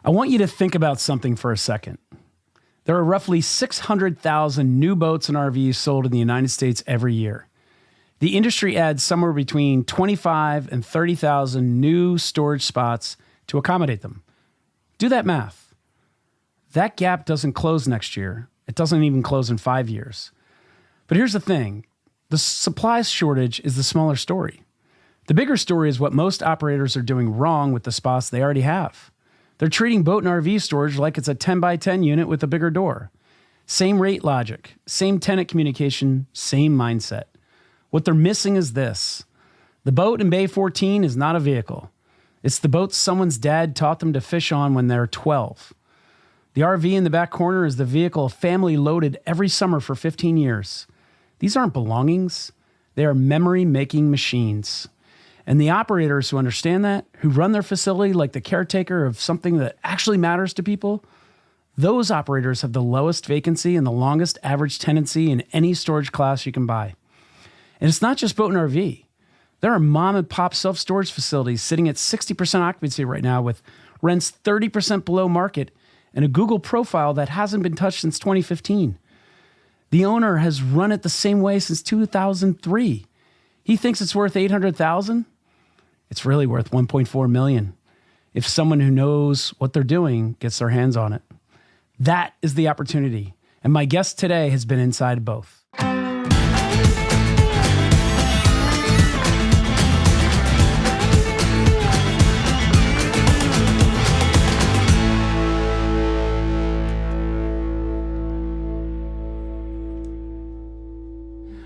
I want you to think about something for a second. There are roughly 600,000 new boats and RVs sold in the United States every year. The industry adds somewhere between 25 and 30,000 new storage spots to accommodate them. Do that math. That gap doesn't close next year. It doesn't even close in 5 years. But here's the thing. The supply shortage is the smaller story. The bigger story is what most operators are doing wrong with the spots they already have. They're treating boat and RV storage like it's a 10 by 10 unit with a bigger door. Same rate logic, same tenant communication, same mindset. What they're missing is this. The boat in Bay 14 is not a vehicle. It's the boat someone's dad taught them to fish on when they were 12. The RV in the back corner is the vehicle a family loaded every summer for 15 years. These aren't belongings. They are memory-making machines. And the operators who understand that, who run their facility like the caretaker of something that actually matters to people, those operators have the lowest vacancy and the longest average tenancy in any storage class you can buy. And it's not just boat and RV. There are mom and pop self-storage facilities sitting at 60% occupancy right now with rents 30% below market and a Google profile that hasn't been touched since 2015. The owner has run it the same way since 2003. He thinks it's worth $800,000. It's really worth $1.4 million if someone who knows what they're doing gets their hands on it. That is the opportunity. And my guest today has been inside both.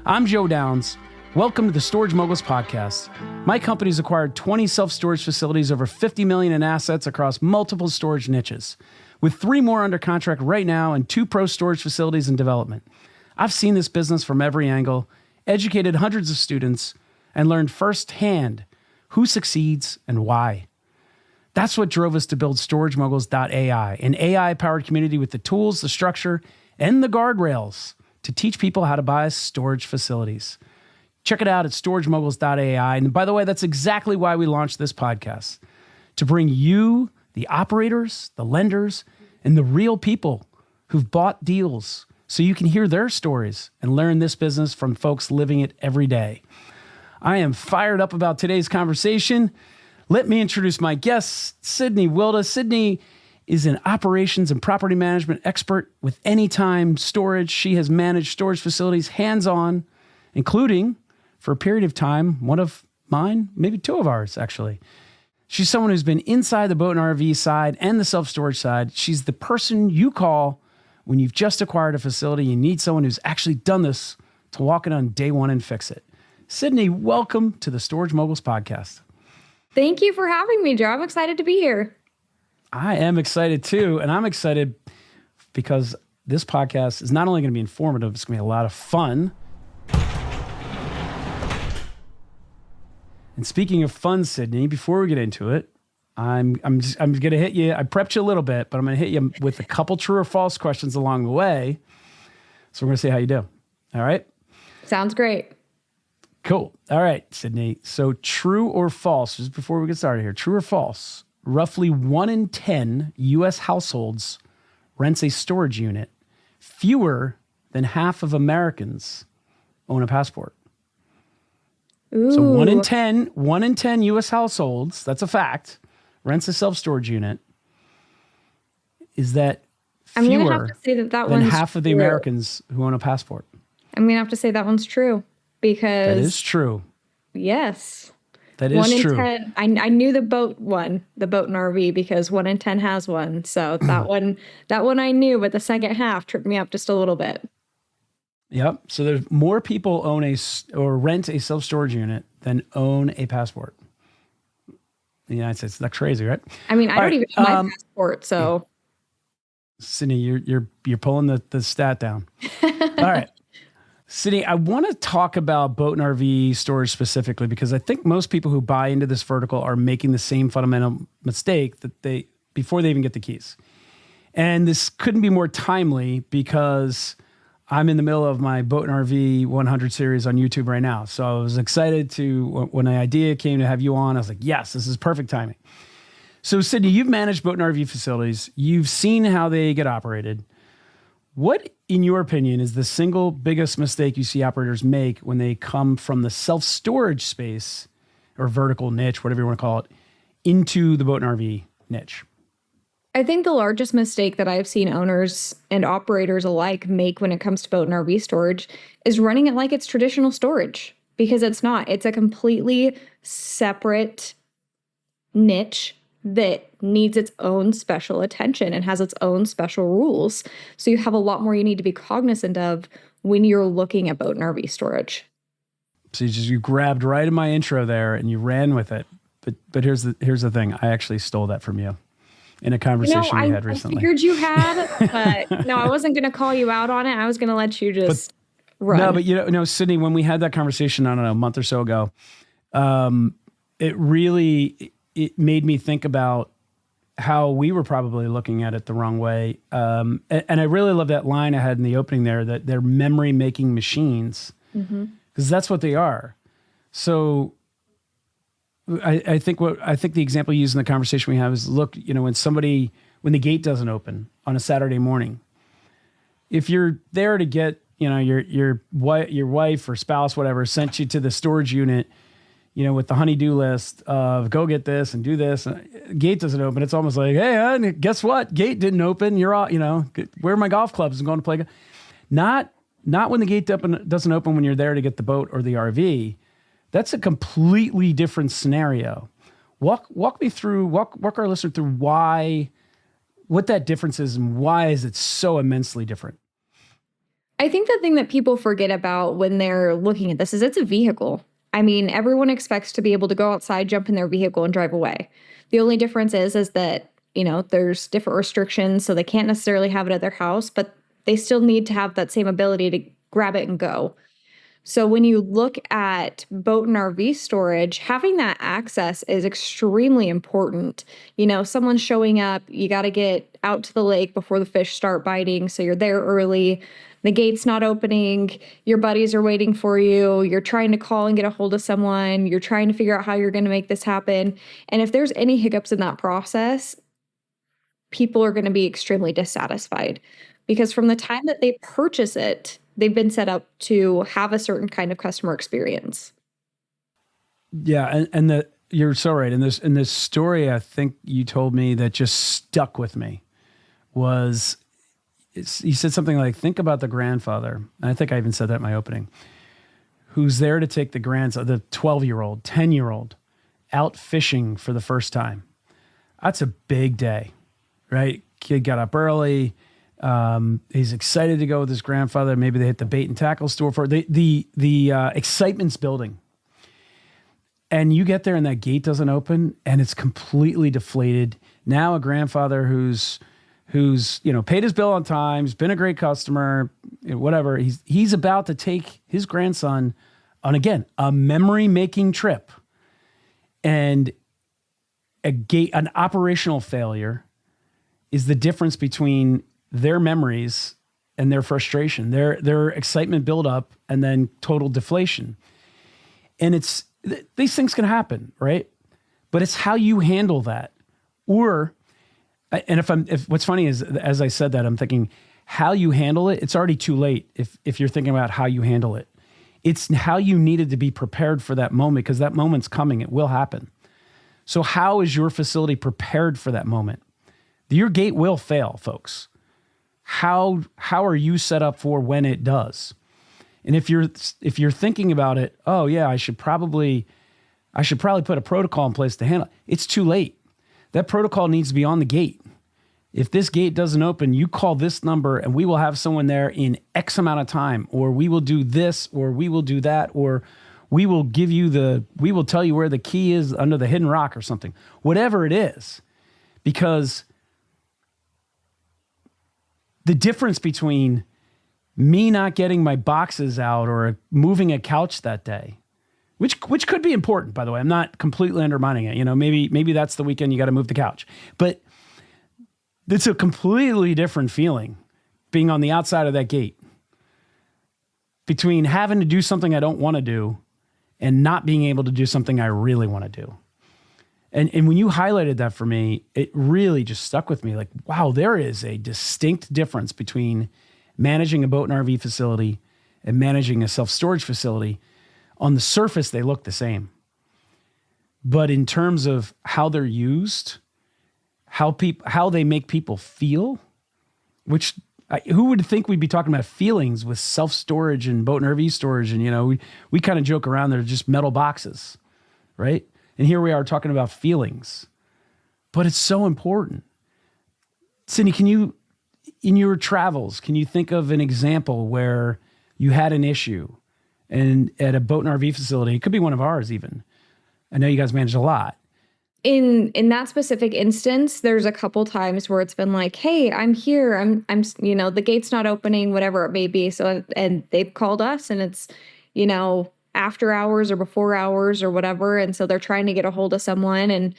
I'm Joe Downs. Welcome to the Storage Moguls Podcast. My company's acquired 20 self-storage facilities, over $50 million in assets across multiple storage niches, with 3 more under contract right now and 2 pro storage facilities in development. I've seen this business from every angle, educated hundreds of students, and learned firsthand who succeeds and why. That's what drove us to build StorageMoguls.ai, an AI-powered community with the tools, the structure, and the guardrails to teach people how to buy storage facilities. Check it out at StorageMoguls.ai. And by the way, that's exactly why we launched this podcast, to bring you, the operators, the lenders, and the real people who've bought deals so you can hear their stories and learn this business from folks living it every day. I am fired up about today's conversation. Let me introduce my guest, Sydnie Wilda. Sydnie is an operations and property management expert with Anytime Storage. She has managed storage facilities hands-on, including, for a period of time, one of mine, maybe 2 of ours, actually. She's someone who's been inside the boat and RV side and the self-storage side. She's the person you call when you've just acquired a facility. You need someone who's actually done this to walk in on day one and fix it. Sydnie, welcome to the Storage Moguls Podcast. Thank you for having me, Joe. I'm excited to be here. I am excited too, and I'm excited because this podcast is not only going to be informative, it's going to be a lot of fun. And speaking of fun, Sydnie, before we get into it, I'm going to hit you. I prepped you a little bit, but I'm going to hit you with a couple true or false questions along the way. So we're going to see how you do. All right? Sounds great. Cool. All right, Sydnie. So true or false, just before we get started here, true or false, roughly 1 in 10 U.S. households rents a storage unit. Fewer than half of Americans own a passport. Ooh. So 1 in 10 U.S. households, that's a fact, rents a self-storage unit. Is that I'm gonna fewer have to say that than one's half of the true. Americans who own a passport? I'm going to have to say that one's true because... That is true. Yes. That is 1 in true. 10. I knew the boat and RV, because 1 in 10 has one. So that one I knew, but the second half tripped me up just a little bit. Yep. So there's more people own or rent a self-storage unit than own a passport in the United States. That's crazy, right? I mean, I don't even have my passport, so... Sydnie, you're pulling the stat down. All right. Sydnie, I want to talk about boat and RV storage specifically because I think most people who buy into this vertical are making the same fundamental mistake that before they even get the keys. And this couldn't be more timely because I'm in the middle of my boat and RV 100 series on YouTube right now. So I was excited when the idea came to have you on. I was like, yes, this is perfect timing. So, Sydney, you've managed boat and RV facilities. You've seen how they get operated. What, in your opinion, is the single biggest mistake you see operators make when they come from the self-storage space or vertical niche, whatever you want to call it, into the boat and RV niche? I think the largest mistake that I've seen owners and operators alike make when it comes to boat and RV storage is running it like it's traditional storage, because it's not. It's a completely separate niche that needs its own special attention and has its own special rules. So you have a lot more you need to be cognizant of when you're looking at boat and RV storage. So you grabbed right in my intro there and you ran with it. But here's the thing. I actually stole that from you in a conversation we had recently. I figured you had, but no, I wasn't going to call you out on it. I was going to let you just run. No, but Sydney, when we had that conversation, I don't know, a month or so ago, it made me think about how we were probably looking at it the wrong way. And I really love that line I had in the opening there, that they're memory making machines, because that's what they are. So I think the example you used in the conversation we have is, look, when the gate doesn't open on a Saturday morning, if you're there to get, your wife or spouse, whatever, sent you to the storage unit, with the honey-do list of go get this and do this, gate doesn't open. It's almost like, hey, guess what? Gate didn't open. You're all, where are my golf clubs? I'm going to play. Not when the gate doesn't open when you're there to get the boat or the RV. That's a completely different scenario. Walk our listener through what that difference is and why is it so immensely different? I think the thing that people forget about when they're looking at this is it's a vehicle. I mean, everyone expects to be able to go outside, jump in their vehicle, and drive away. The only difference is that, there's different restrictions, so they can't necessarily have it at their house, but they still need to have that same ability to grab it and go. So when you look at boat and RV storage, having that access is extremely important. Someone's showing up, you got to get out to the lake before the fish start biting, so you're there early. The gate's not opening, your buddies are waiting for you, you're trying to call and get a hold of someone, you're trying to figure out how you're going to make this happen. And if there's any hiccups in that process, people are going to be extremely dissatisfied, because from the time that they purchase it, they've been set up to have a certain kind of customer experience. Yeah, and you're so right. In this story, I think you told me that just stuck with me was, you said something like, think about the grandfather, and I think I even said that in my opening, who's there to take the grandson, the 12-year-old, 10-year-old, out fishing for the first time. That's a big day, right? Kid got up early. He's excited to go with his grandfather. Maybe they hit the bait and tackle store for the excitement's building. And you get there and that gate doesn't open and it's completely deflated. Now a grandfather who's paid his bill on time, he's been a great customer, whatever. He's about to take his grandson on, again, a memory-making trip, and an operational failure is the difference between their memories and their frustration, their excitement build up and then total deflation. And these things can happen, right? But it's how you handle that. If what's funny is, as I said that, I'm thinking how you handle it, it's already too late. If you're thinking about how you handle it, it's how you needed to be prepared for that moment, because that moment's coming. It will happen. So how is your facility prepared for that moment? Your gate will fail, folks. How are you set up for when it does? And if you're thinking about it, oh yeah, I should probably put a protocol in place to handle it. It's too late. That protocol needs to be on the gate. If this gate doesn't open, you call this number and we will have someone there in X amount of time, or we will do this, or we will do that, or we will tell you where the key is under the hidden rock or something, whatever it is. Because the difference between me not getting my boxes out or moving a couch that day, which could be important, by the way. I'm not completely undermining it. Maybe that's the weekend you got to move the couch. But it's a completely different feeling being on the outside of that gate, between having to do something I don't want to do and not being able to do something I really want to do. And when you highlighted that for me, it really just stuck with me. Like, wow, there is a distinct difference between managing a boat and RV facility and managing a self-storage facility. On the surface, they look the same. But in terms of how they're used, how they make people feel, which who would think we'd be talking about feelings with self-storage and boat and RV storage? And, we kind of joke around, they're just metal boxes, right? And here we are talking about feelings, but it's so important. Sydnie, in your travels, can you think of an example where you had an issue and at a boat and RV facility? It could be one of ours even. I know you guys manage a lot. In that specific instance, there's a couple times where it's been like, hey, I'm here. I'm the gate's not opening, whatever it may be. So, and they've called us and it's, after hours or before hours or whatever. And so they're trying to get a hold of someone. And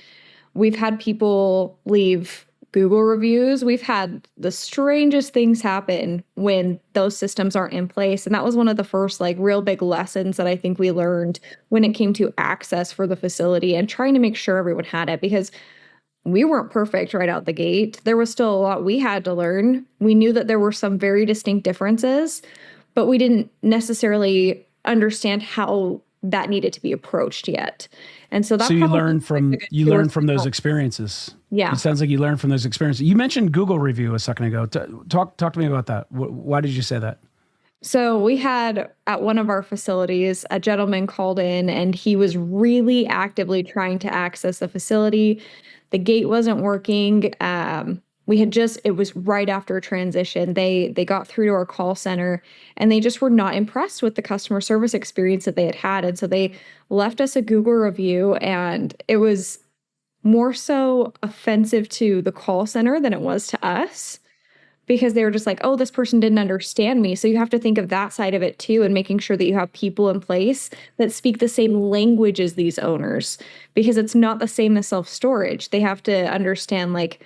we've had people leave Google reviews. We've had the strangest things happen when those systems aren't in place. And that was one of the first real big lessons that I think we learned when it came to access for the facility and trying to make sure everyone had it, because we weren't perfect right out the gate. There was still a lot we had to learn. We knew that there were some very distinct differences, but we didn't necessarily understand how that needed to be approached yet. And so you learned from those experiences. Yeah. It sounds like you learned from those experiences. You mentioned Google review a second ago. Talk to me about that. Why did you say that? So we had at one of our facilities, a gentleman called in and he was really actively trying to access the facility. The gate wasn't working. It was right after a transition. They got through to our call center and they just were not impressed with the customer service experience that they had had. And so they left us a Google review, and it was more so offensive to the call center than it was to us, because they were just like, oh, this person didn't understand me. So you have to think of that side of it too, and making sure that you have people in place that speak the same language as these owners, because it's not the same as self-storage. They have to understand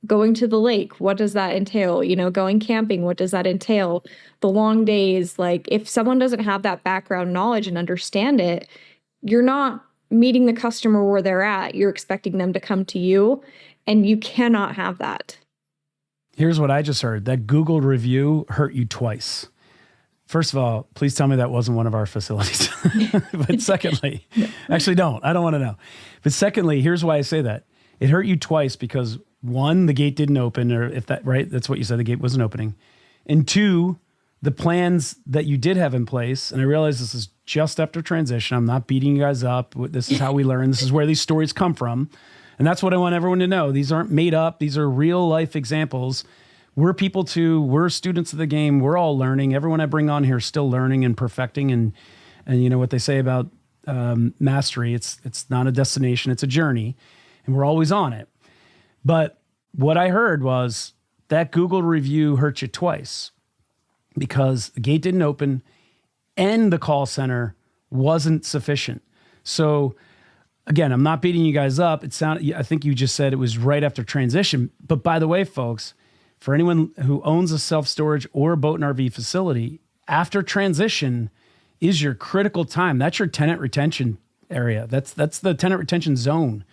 going to the lake, what does that entail? Going camping, what does that entail? The long days, if someone doesn't have that background knowledge and understand it, you're not meeting the customer where they're at. You're expecting them to come to you, and you cannot have that. Here's what I just heard. That Google review hurt you twice. First of all, please tell me that wasn't one of our facilities. But secondly, actually don't. I don't want to know. But secondly, here's why I say that. It hurt you twice because, one, the gate didn't open, or that's what you said, the gate wasn't opening. And two, the plans that you did have in place, and I realize this is just after transition. I'm not beating you guys up. This is how we learn. This is where these stories come from. And that's what I want everyone to know. These aren't made up. These are real life examples. We're people too. We're students of the game. We're all learning. Everyone I bring on here is still learning and perfecting. And you know what they say about mastery. It's not a destination. It's a journey. And we're always on it. But what I heard was that Google review hurt you twice, because the gate didn't open and the call center wasn't sufficient. So again, I'm not beating you guys up. I think you just said it was right after transition. But by the way, folks, for anyone who owns a self-storage or a boat and RV facility, after transition is your critical time. That's your tenant retention area. That's the tenant retention zone.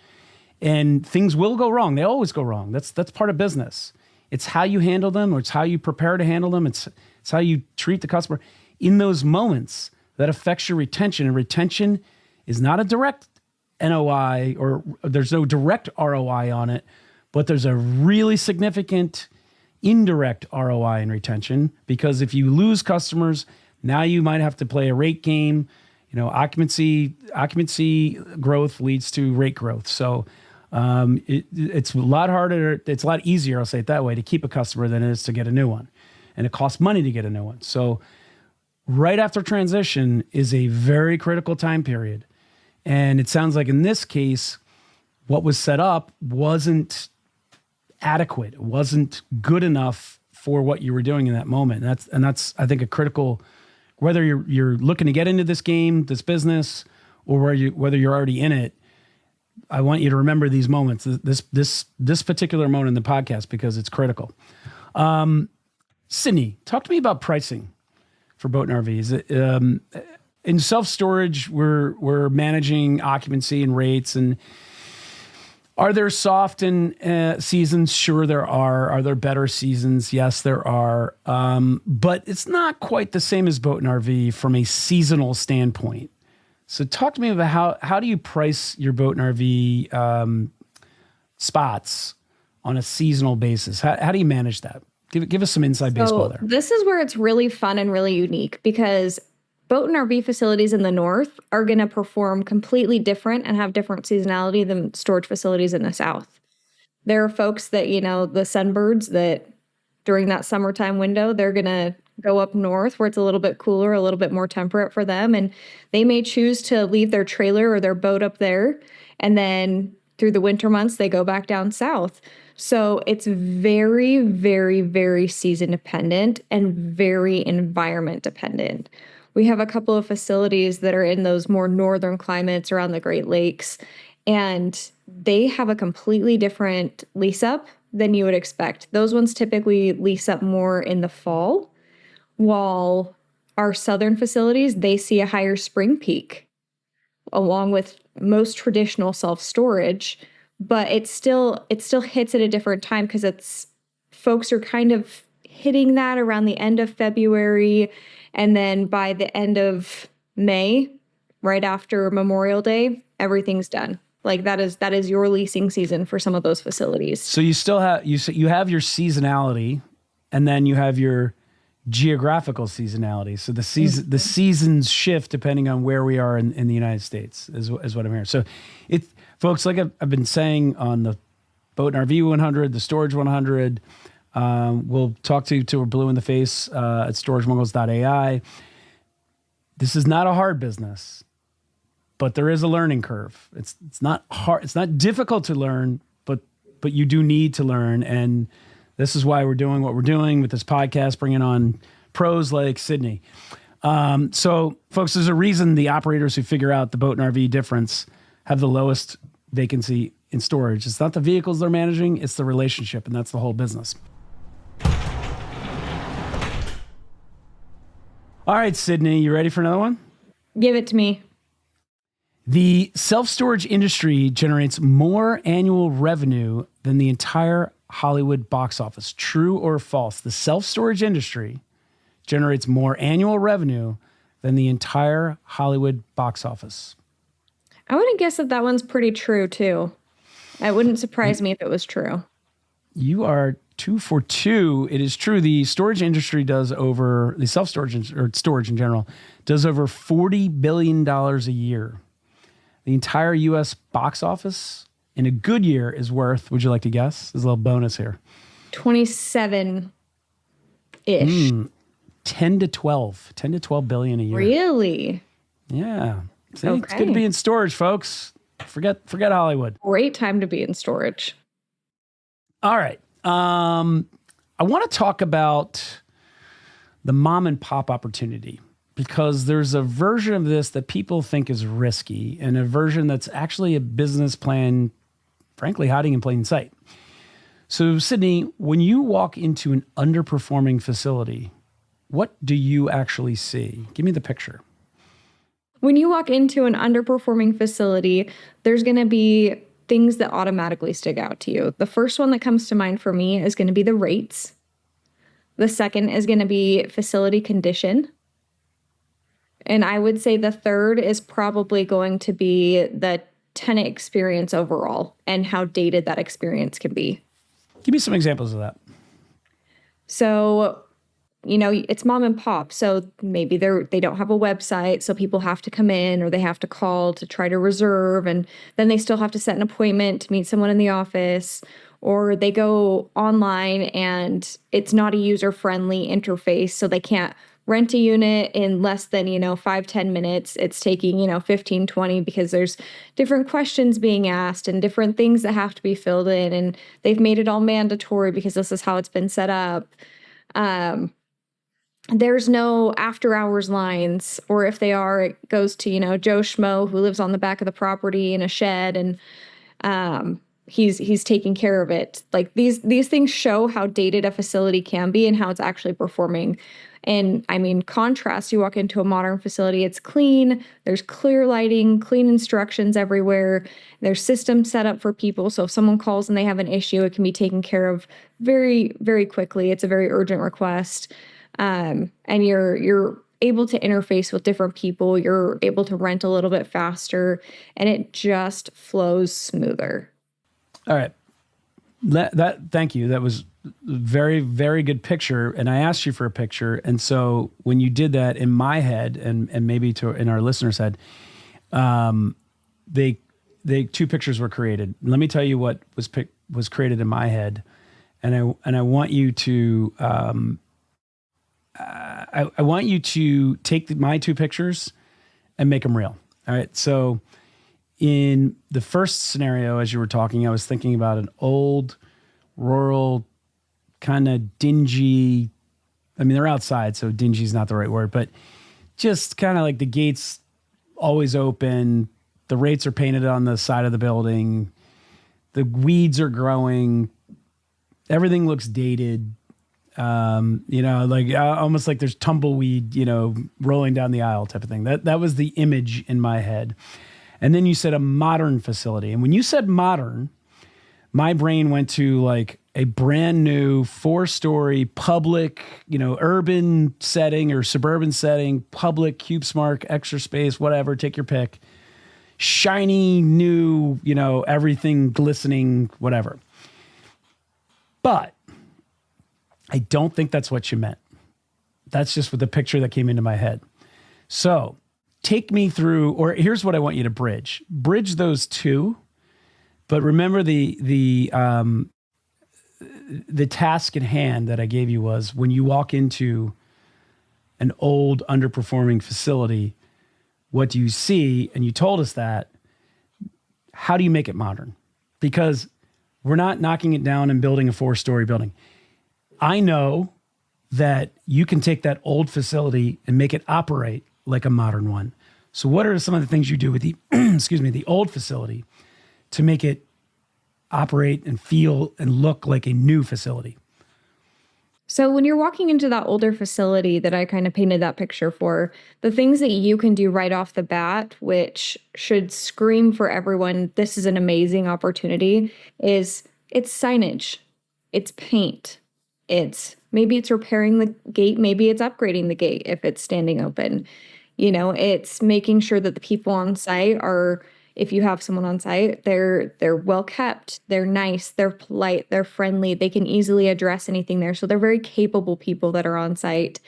And things will go wrong. They always go wrong. That's part of business. It's how you handle them, or it's how you prepare to handle them. It's how you treat the customer. In those moments, that affects your retention. And retention is not a direct NOI, or there's no direct ROI on it, but there's a really significant indirect ROI in retention, because if you lose customers, now you might have to play a rate game. Occupancy growth leads to rate growth. So it's a lot harder. It's a lot easier, I'll say it that way, to keep a customer than it is to get a new one. And it costs money to get a new one. So right after transition is a very critical time period. And it sounds like in this case, what was set up wasn't adequate. It wasn't good enough for what you were doing in that moment. And that's I think a critical, whether you're looking to get into this game, this business, or whether you're already in it. I want you to remember these moments, this particular moment in the podcast, because it's critical. Sydnie, talk to me about pricing for boat and RVs. In self-storage, we're managing occupancy and rates, and Are there soft and seasons? Sure, there are. Are there better seasons? Yes, there are. But it's not quite the same as boat and RV from a seasonal standpoint. So talk to me about how do you price your boat and RV spots on a seasonal basis? How do you manage that? Give us some inside baseball there. This is where it's really fun and really unique because boat and RV facilities in the north are going to perform completely different and have different seasonality than storage facilities in the south. There are folks that, the sunbirds that during that summertime window, they're going to go up north where it's a little bit cooler, a little bit more temperate for them. And they may choose to leave their trailer or their boat up there. And then through the winter months, they go back down south. So it's very, very, very season dependent and very environment dependent. We have a couple of facilities that are in those more northern climates around the Great Lakes, and they have a completely different lease up than you would expect. Those ones typically lease up more in the fall, while our southern facilities, they see a higher spring peak, along with most traditional self-storage, but it still hits at a different time because folks are kind of hitting that around the end of February, and then by the end of May, right after Memorial Day, everything's done. Like that is your leasing season for some of those facilities. So you still have you have your seasonality, and then you have your geographical seasonality. So the seasons shift depending on where we are in the United States is what I'm hearing. So folks, like I've been saying on the Boat and RV 100, the Storage 100, we'll talk to we're blue in the face at storagemongols.ai. This is not a hard business, but there is a learning curve. It's not hard. It's not difficult to learn, but you do need to learn. And this is why we're doing what we're doing with this podcast, bringing on pros like Sydnie. So folks, there's a reason the operators who figure out the boat and RV difference have the lowest vacancy in storage. It's not the vehicles they're managing, it's the relationship, and that's the whole business. All right, Sydnie, you ready for another one? Give it to me. The self-storage industry generates more annual revenue than the entire Hollywood box office. True or false? The self-storage industry generates more annual revenue than the entire Hollywood box office. I would guess that one's pretty true, too. It wouldn't surprise me if it was true. You are 2 for 2. It is true. The storage industry the self-storage or storage in general does over $40 billion a year. The entire U.S. box office in a good year is worth, would you like to guess? There's a little bonus here. 27-ish. 10 to 12 billion a year. Really? Yeah. See, It's good to be in storage, folks. Forget Hollywood. Great time to be in storage. All right. I want to talk about the mom and pop opportunity, because there's a version of this that people think is risky and a version that's actually a business plan, frankly, hiding in plain sight. So, Sydnie, when you walk into an underperforming facility, what do you actually see? Give me the picture. When you walk into an underperforming facility, there's going to be things that automatically stick out to you. The first one that comes to mind for me is going to be the rates. The second is going to be facility condition. And I would say the third is probably going to be the tenant experience overall and how dated that experience can be. Give me some examples of that. So, it's mom and pop. So maybe they don't have a website, so people have to come in or they have to call to try to reserve, and then they still have to set an appointment to meet someone in the office, or they go online and it's not a user-friendly interface, so they can't rent a unit in less than, 5-10 minutes. It's taking, 15, 20 because there's different questions being asked and different things that have to be filled in, and they've made it all mandatory because this is how it's been set up. There's no after hours lines, or if they are, it goes to, Joe Schmo who lives on the back of the property in a shed, and he's taking care of it. Like these things show how dated a facility can be and how it's actually performing. And I mean, contrast, you walk into a modern facility, it's clean, there's clear lighting, clean instructions everywhere, there's systems set up for people. So if someone calls and they have an issue, it can be taken care of very, very quickly. It's a very urgent request. And you're able to interface with different people. You're able to rent a little bit faster, and it just flows smoother. All right. Thank you. That was a very, very good picture. And I asked you for a picture. And so when you did that in my head and maybe in our listeners' head, they two pictures were created. Let me tell you what was created in my head. And I want you to, I want you to take my two pictures and make them real. All right. So in the first scenario, as you were talking, I was thinking about an old, rural, kind of dingy. I mean, they're outside, so dingy is not the right word, but just kind of like the gates always open. The rates are painted on the side of the building. The weeds are growing. Everything looks dated. Like almost like there's tumbleweed, rolling down the aisle type of thing. That was the image in my head. And then you said a modern facility. And when you said modern, my brain went to like a brand new 4-story public, urban setting or suburban setting, public, CubeSmart, Extra Space, whatever, take your pick. Shiny, new, everything glistening, whatever. But I don't think that's what you meant. That's just with the picture that came into my head. So take me through, or here's what I want you to bridge. Bridge those two, but remember the task at hand that I gave you was when you walk into an old underperforming facility, what do you see? And you told us that. How do you make it modern? Because we're not knocking it down and building a 4-story building. I know that you can take that old facility and make it operate like a modern one. So what are some of the things you do with the, the old facility to make it operate and feel and look like a new facility? So when you're walking into that older facility that I kind of painted that picture for, the things that you can do right off the bat, which should scream for everyone, this is an amazing opportunity, is it's signage, it's paint, maybe it's repairing the gate, maybe it's upgrading the gate if it's standing open. It's making sure that the people on site are, if you have someone on site, they're well kept, they're nice, they're polite, they're friendly, they can easily address anything there. So they're very capable people that are on site.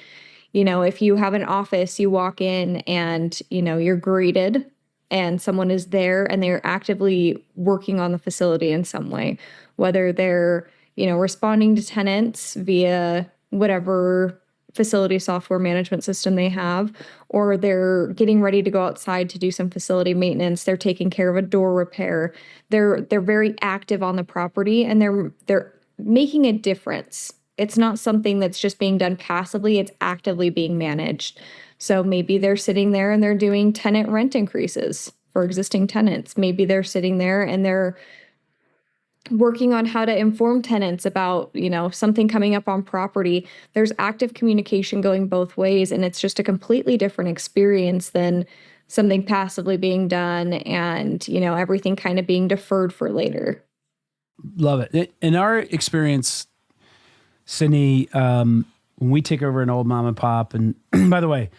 If you have an office, you walk in and, you're greeted and someone is there and they're actively working on the facility in some way, whether they're, responding to tenants via whatever facility software management system they have, or they're getting ready to go outside to do some facility maintenance. They're taking care of a door repair. They're very active on the property and they're making a difference. It's not something that's just being done passively, it's actively being managed. So maybe they're sitting there and they're doing tenant rent increases for existing tenants. Maybe they're sitting there and they're working on how to inform tenants about, something coming up on property. There's active communication going both ways, and it's just a completely different experience than something passively being done and, everything kind of being deferred for later. Love it. In our experience, Sydnie, when we take over an old mom and pop, and by the way,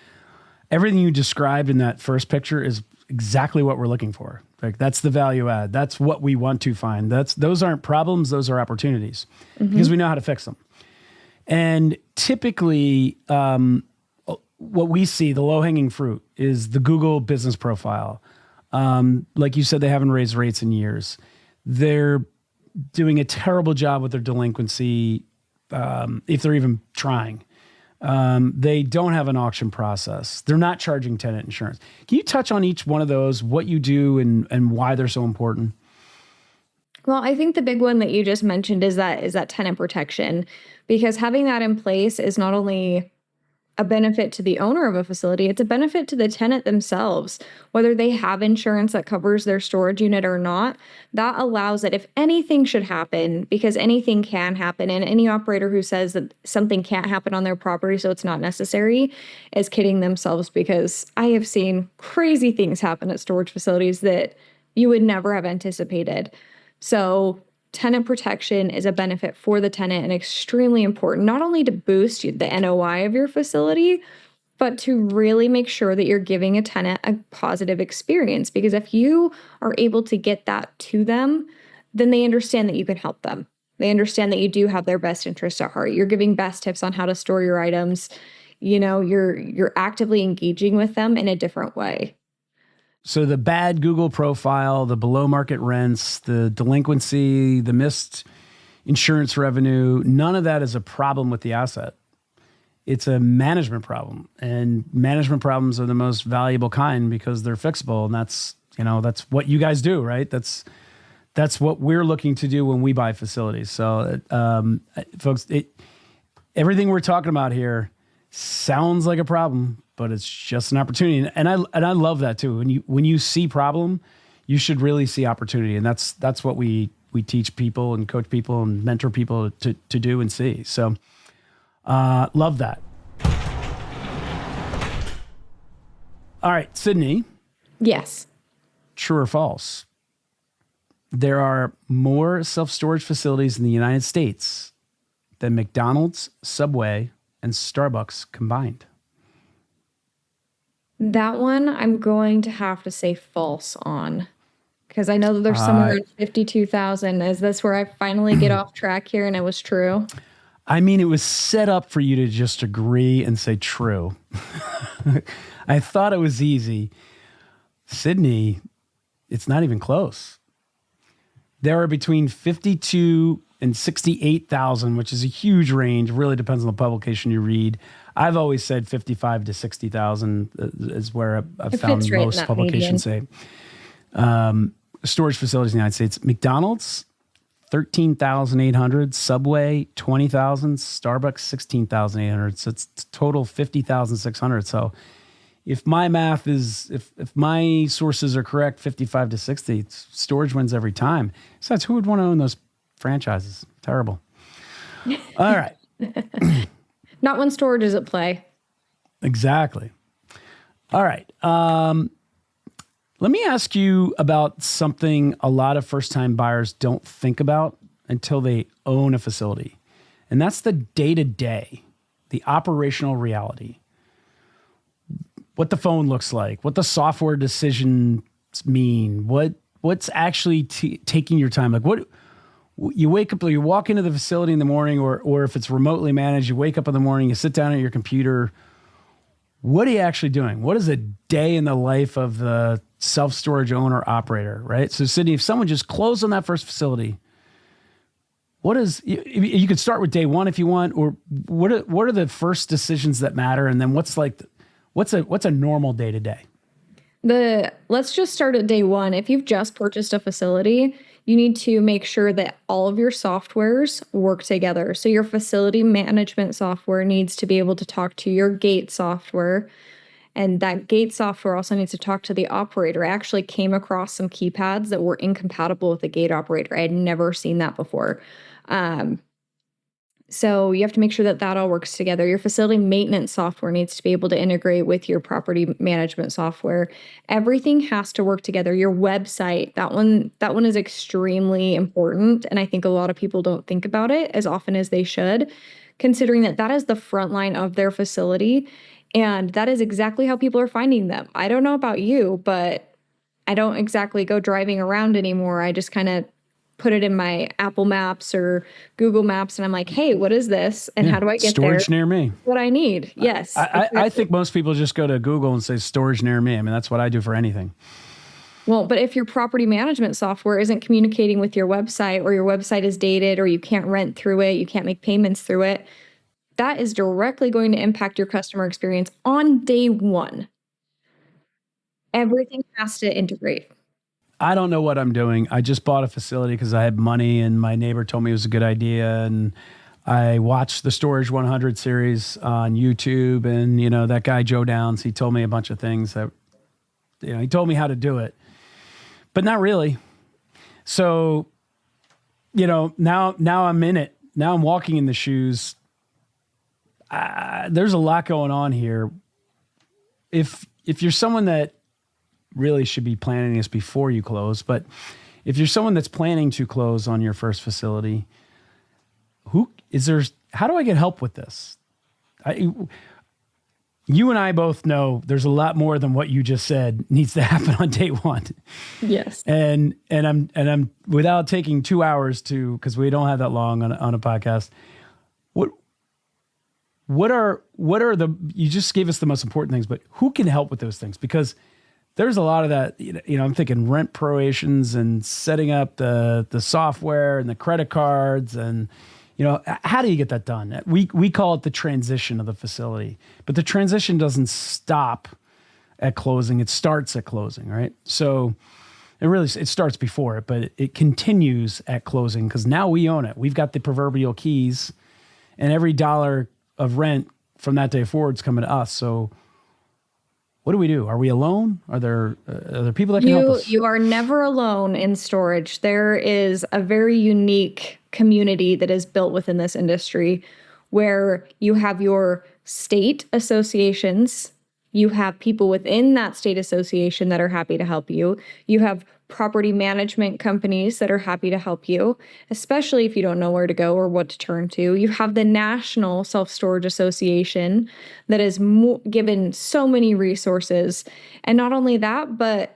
everything you described in that first picture is exactly what we're looking for. Like that's the value add. That's what we want to find. Those aren't problems. Those are opportunities because we know how to fix them. And typically, what we see, the low hanging fruit is the Google business profile. Like you said, they haven't raised rates in years. They're doing a terrible job with their delinquency, if they're even trying. They don't have an auction process. They're not charging tenant insurance. Can you touch on each one of those, what you do and why they're so important? Well, I think the big one that you just mentioned is that tenant protection, because having that in place is not only a benefit to the owner of a facility, it's a benefit to the tenant themselves. Whether they have insurance that covers their storage unit or not, that allows that if anything should happen, because anything can happen, and any operator who says that something can't happen on their property, so it's not necessary, is kidding themselves, because I have seen crazy things happen at storage facilities that you would never have anticipated. So tenant protection is a benefit for the tenant and extremely important, not only to boost the NOI of your facility, but to really make sure that you're giving a tenant a positive experience. Because if you are able to get that to them, then they understand that you can help them. They understand that you do have their best interest at heart. You're giving best tips on how to store your items. You're actively engaging with them in a different way. So the bad Google profile, the below market rents, the delinquency, the missed insurance revenue, none of that is a problem with the asset. It's a management problem, and management problems are the most valuable kind because they're fixable. And that's what you guys do, right? That's what we're looking to do when we buy facilities. So, folks, everything we're talking about here sounds like a problem, but it's just an opportunity. And I love that too. When you see problem, you should really see opportunity. And that's what we teach people and coach people and mentor people to do and see. So love that. All right, Sydnie. Yes. True or false? There are more self-storage facilities in the United States than McDonald's, Subway, and Starbucks combined. That one I'm going to have to say false on, because I know that there's somewhere around 52,000. Is this where I finally get off track here and it was true? I mean, it was set up for you to just agree and say true. I thought it was easy. Sydnie, it's not even close. There are between 52 and 68,000, which is a huge range. Really depends on the publication you read. I've always said 55 to 60,000 is where I've found most publications say. Storage facilities in the United States. McDonald's, 13,800. Subway, 20,000. Starbucks, 16,800. So it's total 50,600. So if my math is, if my sources are correct, 55 to 60, storage wins every time. Besides, who would want to own those franchises? Terrible. All right. Not when storage is at play. Exactly. All right. Let me ask you about something a lot of first-time buyers don't think about until they own a facility. And that's the day-to-day, the operational reality. What the phone looks like, what the software decisions mean, what's actually taking your time. Like what you wake up, you walk into the facility in the morning, or if it's remotely managed, you wake up in the morning, you sit down at your computer. What are you actually doing? What is a day in the life of the self-storage owner operator, right? So Sydnie, if someone just closed on that first facility, you could start with day one if you want, or what are the first decisions that matter? And then what's a normal day to day? Let's just start at day one. If you've just purchased a facility, you need to make sure that all of your softwares work together. So your facility management software needs to be able to talk to your gate software. And that gate software also needs to talk to the operator. I actually came across some keypads that were incompatible with the gate operator. I had never seen that before. So you have to make sure that that all works together. Your facility maintenance software needs to be able to integrate with your property management software. Everything has to work together. Your website, that one is extremely important. And I think a lot of people don't think about it as often as they should, considering that that is the front line of their facility. And that is exactly how people are finding them. I don't know about you, but I don't exactly go driving around anymore. I just kind of put it in my Apple Maps or Google Maps, and I'm like, hey, what is this? And how do I get storage near me? What I need. Yes. I think most people just go to Google and say storage near me. I mean, that's what I do for anything. Well, but if your property management software isn't communicating with your website, or your website is dated, or you can't rent through it, you can't make payments through it, that is directly going to impact your customer experience on day one. Everything has to integrate. I don't know what I'm doing. I just bought a facility because I had money and my neighbor told me it was a good idea. And I watched the Storage 100 series on YouTube, and that guy Joe Downs, he told me a bunch of things that he told me how to do it, but not really. So now I'm in it. Now I'm walking in the shoes. There's a lot going on here. If you're someone that really should be planning this before you close, but if you're someone that's planning to close on your first facility, how do I get help with this? You and I both know there's a lot more than what you just said needs to happen on day one. Yes. And I'm without taking 2 hours because we don't have that long on a podcast. What are you just gave us the most important things, but who can help with those things? Because there's a lot of that, I'm thinking rent prorations and setting up the software and the credit cards and, how do you get that done? We call it the transition of the facility, but the transition doesn't stop at closing. It starts at closing, right? So it starts before it, but it continues at closing because now we own it. We've got the proverbial keys, and every dollar of rent from that day forward is coming to us. So what do we do? Are we alone? Are there people that can help us? You are never alone in storage. There is a very unique community that is built within this industry where you have your state associations, you have people within that state association that are happy to help you. You have property management companies that are happy to help you, especially if you don't know where to go or what to turn to. You have the National Self-Storage Association that has given so many resources. And not only that, but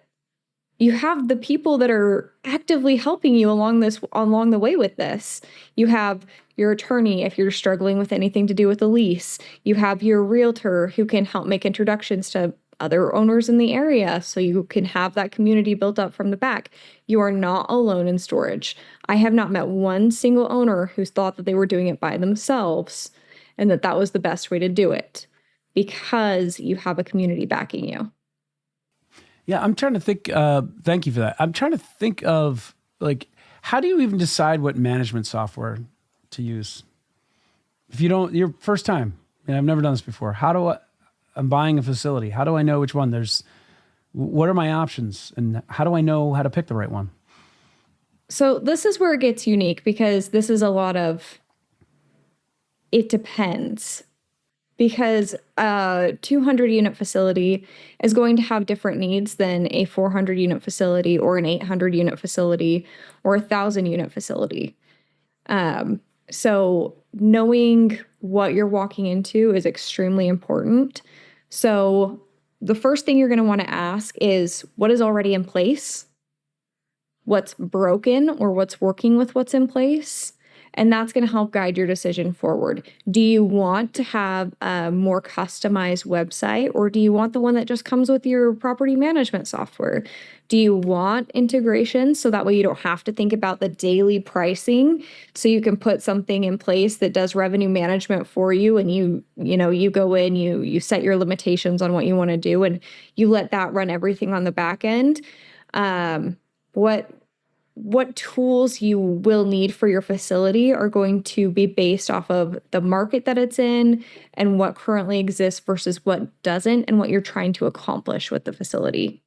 you have the people that are actively helping you along the way with this. You have your attorney if you're struggling with anything to do with the lease. You have your realtor who can help make introductions to other owners in the area so you can have that community built up from the back. You are not alone in storage. I have not met one single owner who's thought that they were doing it by themselves and that was the best way to do it because you have a community backing you. Yeah, I'm trying to think, thank you for that. I'm trying to think of, how do you even decide what management software to use? If you don't, your first time, and I've never done this before, I'm buying a facility. How do I know which one? What are my options? And how do I know how to pick the right one? So this is where it gets unique because this is a lot of, it depends. Because a 200-unit facility is going to have different needs than a 400-unit facility or an 800-unit facility or a 1,000-unit facility. So knowing what you're walking into is extremely important. So the first thing you're going to want to ask is what is already in place, what's broken or what's working with what's in place. And that's going to help guide your decision forward. Do you want to have a more customized website, or do you want the one that just comes with your property management software? Do you want integration so that way you don't have to think about the daily pricing, so you can put something in place that does revenue management for you, and you go in, you set your limitations on what you want to do, and you let that run everything on the back end? What tools you will need for your facility are going to be based off of the market that it's in and what currently exists versus what doesn't and what you're trying to accomplish with the facility.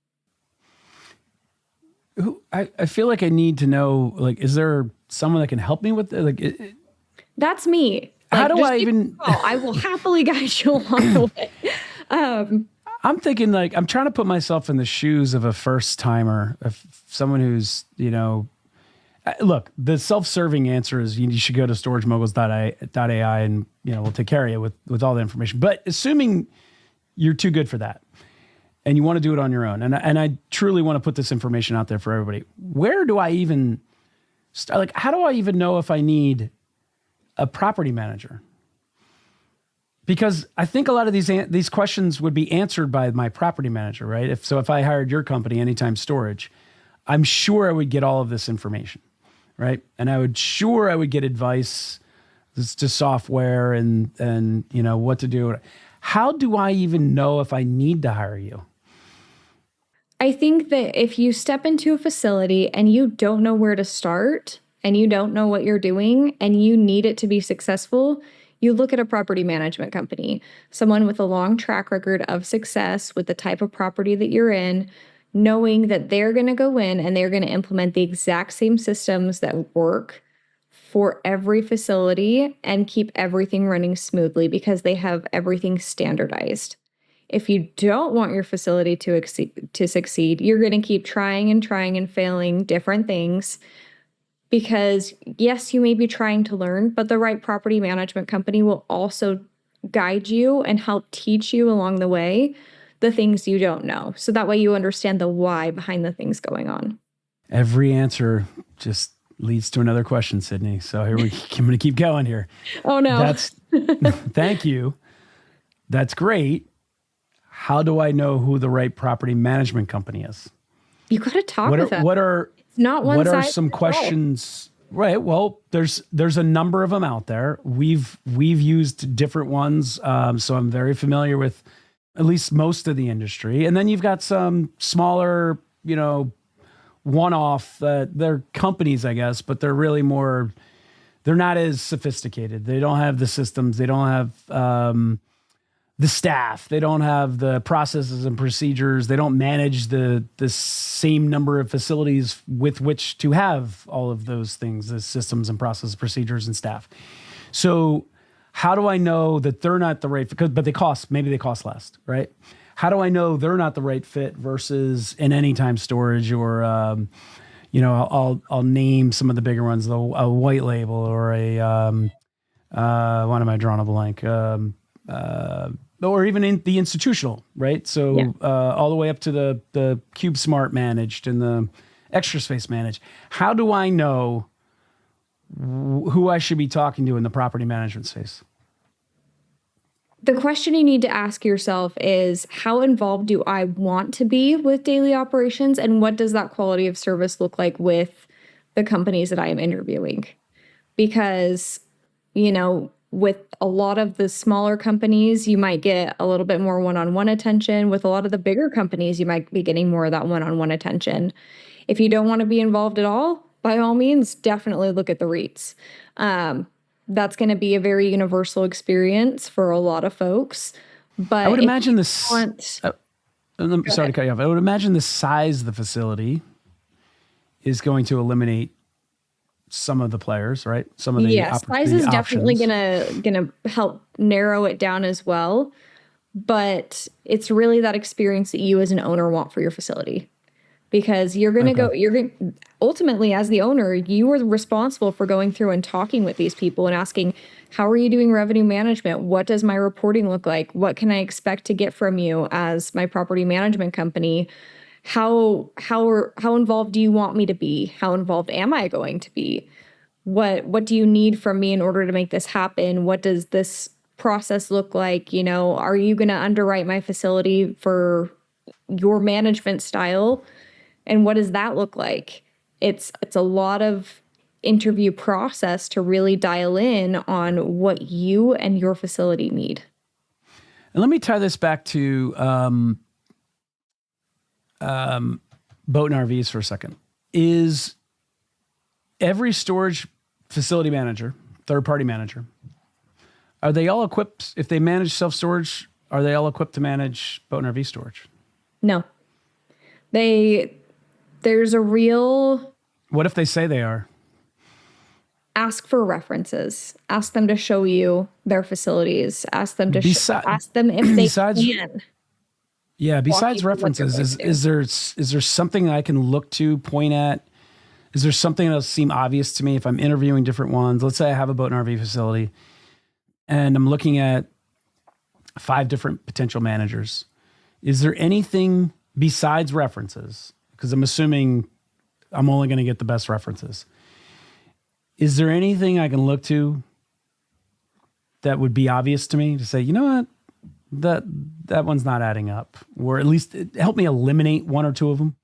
I feel like I need to know, is there someone that can help me with it? That's me. How do I even... I will happily guide you along the way. I'm thinking I'm trying to put myself in the shoes of a first timer, of someone who's, look, the self-serving answer is you should go to storagemoguls.ai and, we'll take care of you with all the information. But assuming you're too good for that and you want to do it on your own, and I truly want to put this information out there for everybody, where do I even start? How do I even know if I need a property manager? Because I think a lot of these questions would be answered by my property manager, right? If I hired your company, Anytime Storage, I'm sure I would get all of this information, right? And I would get advice to software and what to do. How do I even know if I need to hire you? I think that if you step into a facility and you don't know where to start, and you don't know what you're doing and you need it to be successful, you look at a property management company, someone with a long track record of success with the type of property that you're in, knowing that they're going to go in and they're going to implement the exact same systems that work for every facility and keep everything running smoothly because they have everything standardized. If you don't want your facility to succeed, you're going to keep trying and failing different things because, yes, you may be trying to learn, but the right property management company will also guide you and help teach you along the way the things you don't know. So that way you understand the why behind the things going on. Every answer just leads to another question, Sydnie. So I'm going to keep going here. Oh, no. Thank you. That's great. How do I know who the right property management company is? You got to talk with them. What are not one what are size some fits all. questions? Right. Well, there's a number of them out there. We've used different ones, so I'm very familiar with at least most of the industry. And then you've got some smaller, one-off. They're companies, I guess, but they're really more. They're not as sophisticated. They don't have the systems. They don't have the staff. They don't have the processes and procedures. They don't manage the same number of facilities with which to have all of those things, the systems and processes, procedures, and staff. So how do I know that they're not the right fit? But maybe they cost less, right? How do I know they're not the right fit versus an anytime storage or, I'll name some of the bigger ones, a white label or what am I drawing a blank? Or even in the institutional, right? So all the way up to the Cube Smart managed and the Extra Space managed. How do I know who I should be talking to in the property management space? The question you need to ask yourself is, how involved do I want to be with daily operations? And what does that quality of service look like with the companies that I am interviewing? Because, with a lot of the smaller companies, you might get a little bit more one-on-one attention. With a lot of the bigger companies, you might be getting more of that one-on-one attention. If you don't want to be involved at all, by all means, definitely look at the REITs. That's going to be a very universal experience for a lot of folks. But I would imagine sorry to cut you off. I would imagine the size of the facility is going to eliminate some of the players, right? Some of the size is definitely gonna help narrow it down as well. But it's really that experience that you as an owner want for your facility. Because ultimately, as the owner, you are responsible for going through and talking with these people and asking, how are you doing revenue management? What does my reporting look like? What can I expect to get from you as my property management company? How involved do you want me to be? How involved am I going to be? What do you need from me in order to make this happen? What does this process look like? Are you going to underwrite my facility for your management style? And what does that look like? It's a lot of interview process to really dial in on what you and your facility need. And let me tie this back to boat and RVs for a second. Is every storage facility manager, third-party manager, are they all equipped, if they manage self-storage, are they all equipped to manage boat and RV storage? No. There's a real... What if they say they are? Ask for references. Ask them to show you their facilities. Ask them to ask them if they can. Yeah, besides references, is there something I can look to, point at? Is there something that'll seem obvious to me if I'm interviewing different ones? Let's say I have a boat and RV facility and I'm looking at 5 different potential managers. Is there anything besides references? Because I'm assuming I'm only going to get the best references. Is there anything I can look to that would be obvious to me to say, you know what, that one's not adding up, or at least help me eliminate one or two of them?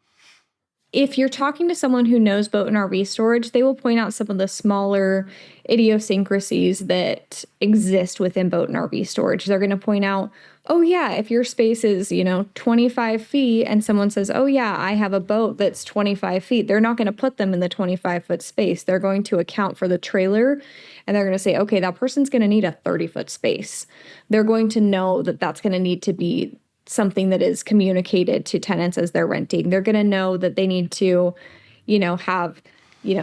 if you're talking to someone who knows boat and RV storage, they will point out some of the smaller idiosyncrasies that exist within boat and RV storage. They're going to point out, oh yeah, if your space is, 25 feet and someone says, oh yeah, I have a boat that's 25 feet, they're not going to put them in the 25-foot space. They're going to account for the trailer and they're going to say, okay, that person's going to need a 30-foot space. They're going to know that that's going to need to be something that is communicated to tenants as they're renting. They're going to know that they need to, have,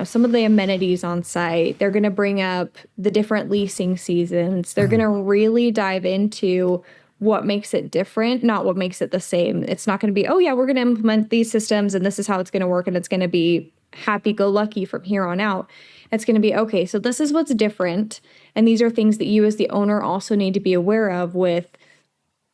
some of the amenities on site. They're going to bring up the different leasing seasons. They're going to really dive into what makes it different, not what makes it the same. It's not going to be, oh yeah, we're going to implement these systems and this is how it's going to work and it's going to be happy-go-lucky from here on out. It's going to be, okay, so this is what's different. And these are things that you as the owner also need to be aware of with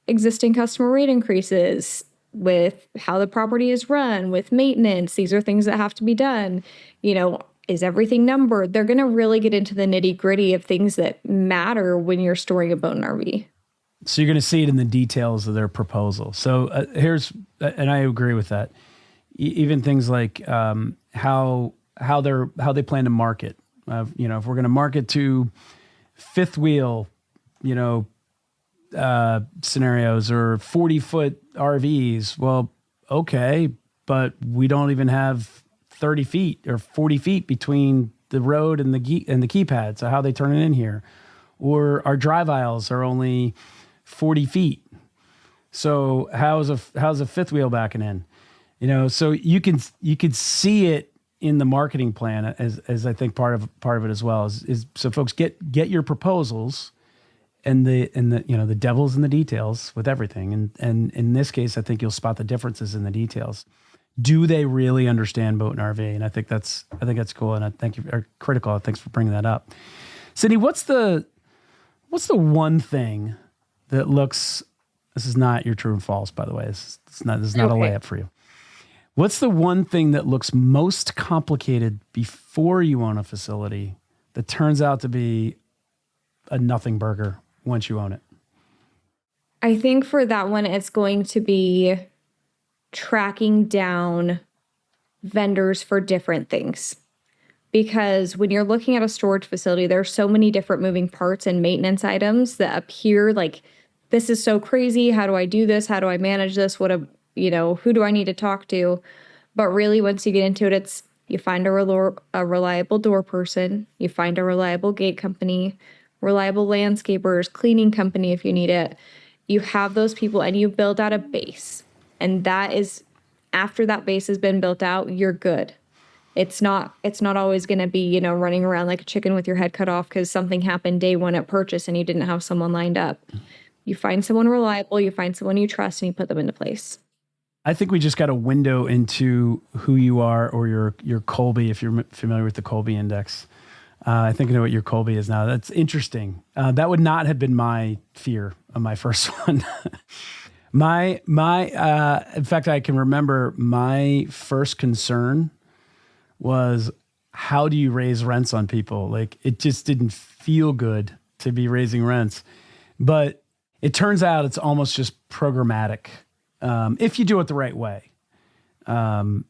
existing customer rate increases, with how the property is run, with maintenance. These are things that have to be done. Is everything numbered? They're going to really get into the nitty gritty of things that matter when you're storing a boat and RV. So you're going to see it in the details of their proposal. So and I agree with that. Even things like how they plan to market. If we're going to market to fifth wheel, scenarios or 40-foot RVs. Well, okay, but we don't even have 30 feet or 40 feet between the road and the keypad. So how they turn it in here? Or our drive aisles are only 40 feet. So how's a fifth wheel backing in? So you can see it in the marketing plan as I think part of it as well is so folks get your proposals. And the devil's in the details with everything. And in this case, I think you'll spot the differences in the details. Do they really understand boat and RV? And I think that's cool. And I thank you, or critical. Thanks for bringing that up. Sydnie, what's the one thing that looks, this is not your true and false, by the way. This is not a layup for you. What's the one thing that looks most complicated before you own a facility that turns out to be a nothing burger once you own it? I think for that one, it's going to be tracking down vendors for different things. Because when you're looking at a storage facility, there are so many different moving parts and maintenance items that appear like, this is so crazy. How do I do this? How do I manage this? Who do I need to talk to? But really, once you get into it, it's you find a reliable door person, you find a reliable gate company, reliable landscapers, cleaning company if you need it. You have those people and you build out a base. And that is, after that base has been built out, you're good. It's not always going to be, running around like a chicken with your head cut off because something happened day one at purchase and you didn't have someone lined up. You find someone reliable, you find someone you trust, and you put them into place. I think we just got a window into who you are or your Colby, if you're familiar with the Colby Index. I think I know what your Colby is now. That's interesting. That would not have been my fear on my first one. In fact, I can remember my first concern was, how do you raise rents on people? Like, it just didn't feel good to be raising rents. But it turns out it's almost just programmatic if you do it the right way. But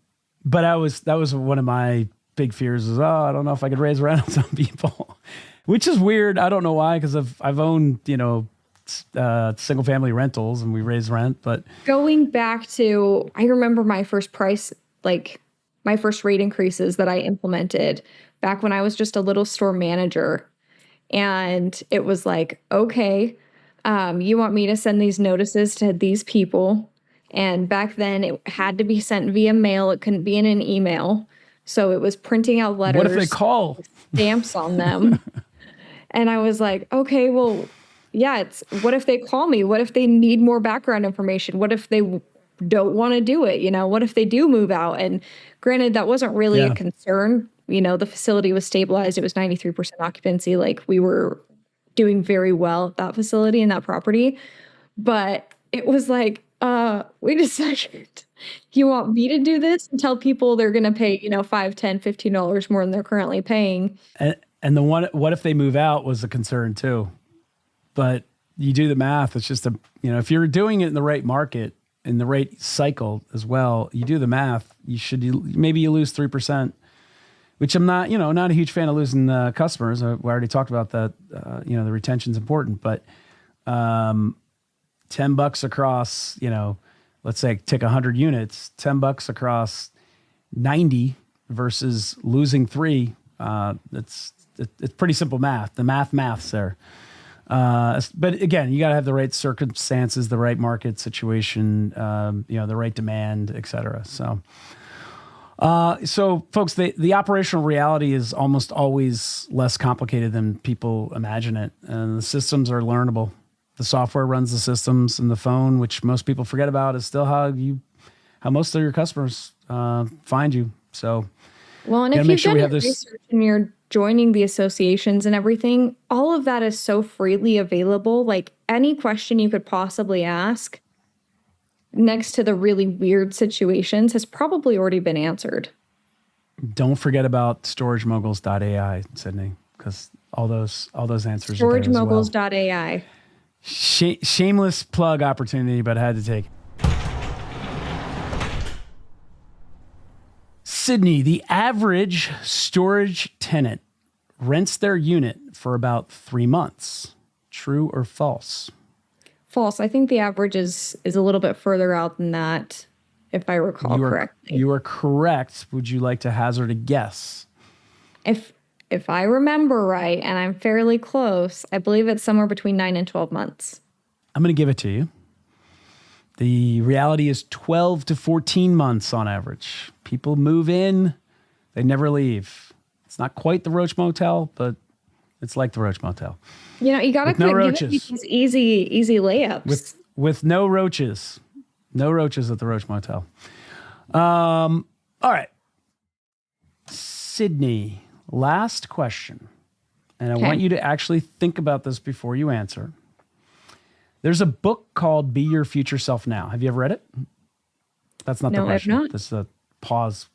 that was one of my big fears is, I don't know if I could raise rent on people, which is weird. I don't know why, because I've owned, single family rentals and we raise rent. But going back to, I remember my first my first rate increases that I implemented back when I was just a little store manager. And it was like, okay, you want me to send these notices to these people. And back then it had to be sent via mail. It couldn't be in an email. So it was printing out letters. What if they call? Stamps on them. And I was like, okay, well, yeah, what if they call me? What if they need more background information? What if they don't want to do it? What if they do move out? And granted, that wasn't really a concern. The facility was stabilized. It was 93% occupancy. Like, we were doing very well at that facility and that property. But it was like, wait a second. You want me to do this and tell people they're going to pay, $5, $10, $15 more than they're currently paying? And the one, what if they move out, was a concern too. But you do the math. It's just if you're doing it in the right market, in the rate cycle as well, you do the math, maybe you lose 3%, which I'm not, not a huge fan of losing customers. We already talked about that. The retention's important, but $10 across, let's say take 100 units, $10 across 90 versus losing 3. It's pretty simple math. The maths there. But again, you got to have the right circumstances, the right market situation, the right demand, et cetera. So folks, the operational reality is almost always less complicated than people imagine it. And the systems are learnable. The software runs the systems, and the phone, which most people forget about, is still how most of your customers find you. So, well, and if you've done research and you're joining the associations and everything, all of that is so freely available. Like any question you could possibly ask next to the really weird situations has probably already been answered. Don't forget about storagemoguls.ai, Sydnie, because all those answers storagemoguls.ai. Well. Shameless plug opportunity, but I had to take it. Sydnie, the average storage tenant rents their unit for about 3 months. True or false? False. I think the average is a little bit further out than that, if I recall correctly. You are correct. Would you like to hazard a guess? If I remember right, and I'm fairly close, I believe it's somewhere between 9 and 12 months. I'm going to give it to you. The reality is 12 to 14 months on average. People move in, they never leave. It's not quite the Roach Motel, but it's like the Roach Motel. You got to give these easy layups. With no roaches. No roaches at the Roach Motel. All right. Sydnie, last question. And I want you to actually think about this before you answer. There's a book called Be Your Future Self Now. Have you ever read it? That's not the question. No, I've not. This is a pause,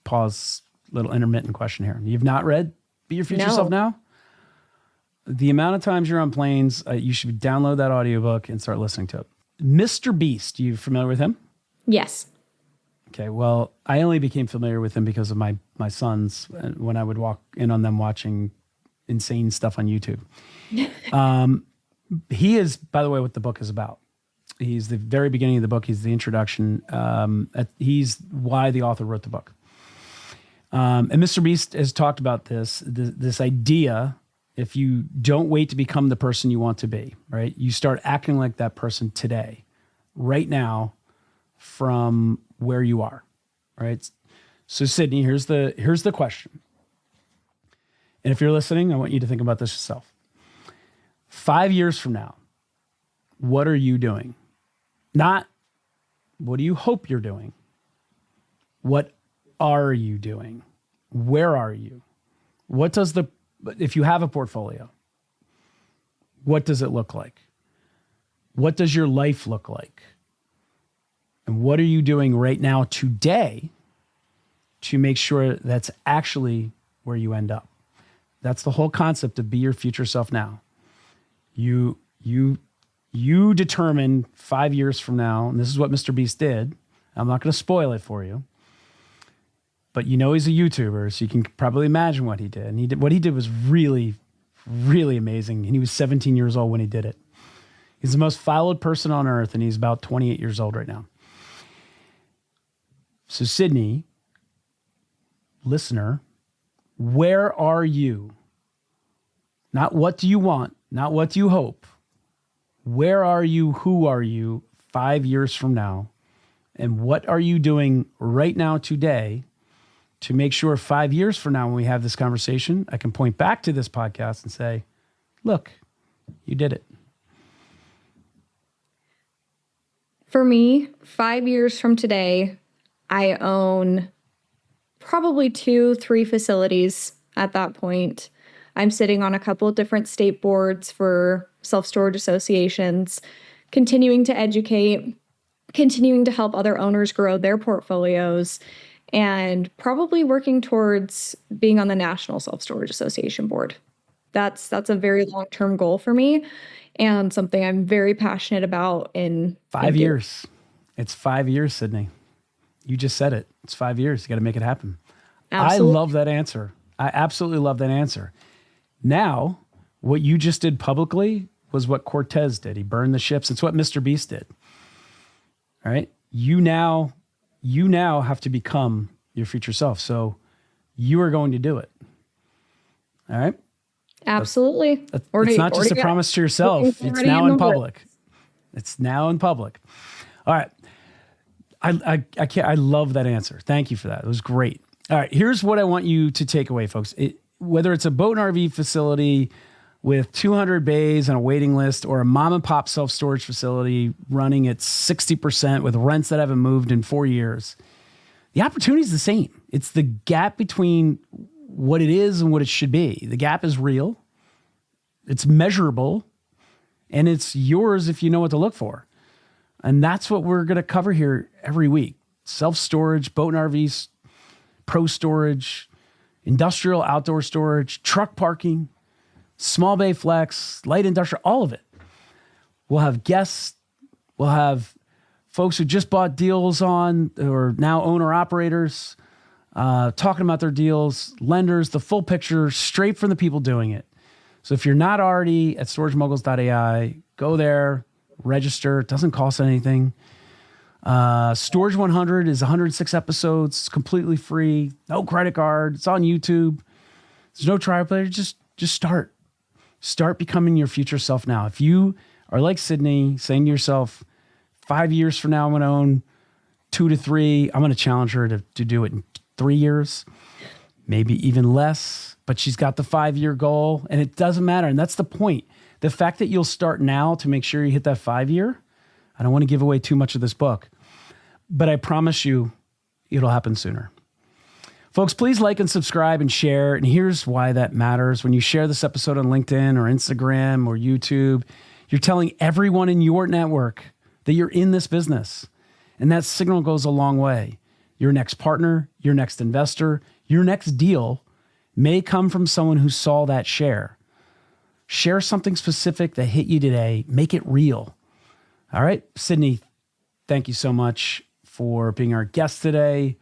little intermittent question here. You've not read Be Your Future Self Now? The amount of times you're on planes, you should download that audiobook and start listening to it. Mr. Beast, you familiar with him? Yes. Okay, well, I only became familiar with him because of my sons when I would walk in on them watching insane stuff on YouTube. He is, by the way, what the book is about. He's the very beginning of the book. He's the introduction. He's why the author wrote the book. And Mr. Beast has talked about this idea, if you don't wait to become the person you want to be, right? You start acting like that person today, right now, from where you are, right? So Sydnie, here's the question. And if you're listening, I want you to think about this yourself. 5 years from now, what are you doing? Not what do you hope you're doing? What are you doing? Where are you? If you have a portfolio, what does it look like? What does your life look like? And what are you doing right now today to make sure that's actually where you end up? That's the whole concept of Be Your Future Self Now. You determine 5 years from now, and this is what Mr. Beast did. I'm not going to spoil it for you, but he's a YouTuber, so you can probably imagine what he did. And what he did was really, really amazing. And he was 17 years old when he did it. He's the most followed person on earth, and he's about 28 years old right now. So Sydnie, listener, where are you? Not what do you want, not what do you hope. Where are you? Who are you 5 years from now? And what are you doing right now today to make sure 5 years from now when we have this conversation, I can point back to this podcast and say, look, you did it. For me, 5 years from today, I own probably 2-3 facilities at that point. I'm sitting on a couple of different state boards for self-storage associations, continuing to educate, continuing to help other owners grow their portfolios, and probably working towards being on the National Self-Storage Association board. That's a very long-term goal for me and something I'm very passionate about in 5 years. It's 5 years, Sydney. You just said it. It's 5 years. You got to make it happen. Absolutely. I love that answer. I absolutely love that answer. Now, what you just did publicly was what Cortez did. He burned the ships. It's what Mr. Beast did. All right. You now have to become your future self. So you are going to do it. All right. Absolutely. It's not just a promise to yourself. It's now in public. It's now in public. All right. I love that answer. Thank you for that. It was great. All right. Here's what I want you to take away, folks. Whether it's a boat and RV facility with 200 bays and a waiting list, or a mom and pop self-storage facility running at 60% with rents that haven't moved in 4 years, the opportunity is the same. It's the gap between what it is and what it should be. The gap is real, it's measurable, and it's yours if you know what to look for. And that's what we're going to cover here every week. Self-storage, boat and RVs, pro storage, industrial outdoor storage, truck parking, small bay flex, light industrial, all of it. We'll have guests. We'll have folks who just bought deals on or now owner operators talking about their deals, lenders, the full picture straight from the people doing it. So if you're not already at storagemoguls.ai, go there, register. It doesn't cost anything. Storage 100 is 106 episodes. It's completely free. No credit card. It's on YouTube. There's no trial period. Just start. Start becoming your future self now. If you are like Sydney, saying to yourself, 5 years from now, I'm going to own 2 to 3. I'm going to challenge her to do it in 3 years, maybe even less. But she's got the 5-year goal, and it doesn't matter. And that's the point. The fact that you'll start now to make sure you hit that 5-year, I don't want to give away too much of this book, but I promise you it'll happen sooner. Folks, please like and subscribe and share. And here's why that matters. When you share this episode on LinkedIn or Instagram or YouTube, you're telling everyone in your network that you're in this business. And that signal goes a long way. Your next partner, your next investor, your next deal may come from someone who saw that share. Share something specific that hit you today. Make it real. All right, Sydney, thank you so much for being our guest today.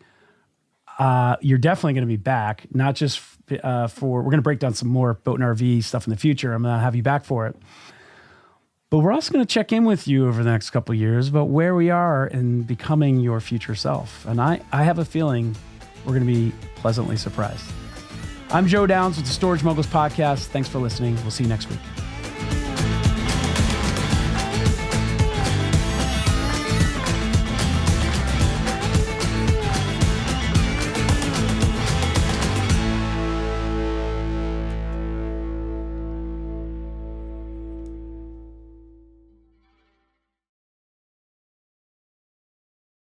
You're definitely going to be back, not just we're going to break down some more boat and RV stuff in the future. I'm going to have you back for it. But we're also going to check in with you over the next couple of years about where we are in becoming your future self. And I have a feeling we're going to be pleasantly surprised. I'm Joe Downs with the Storage Moguls Podcast. Thanks for listening. We'll see you next week.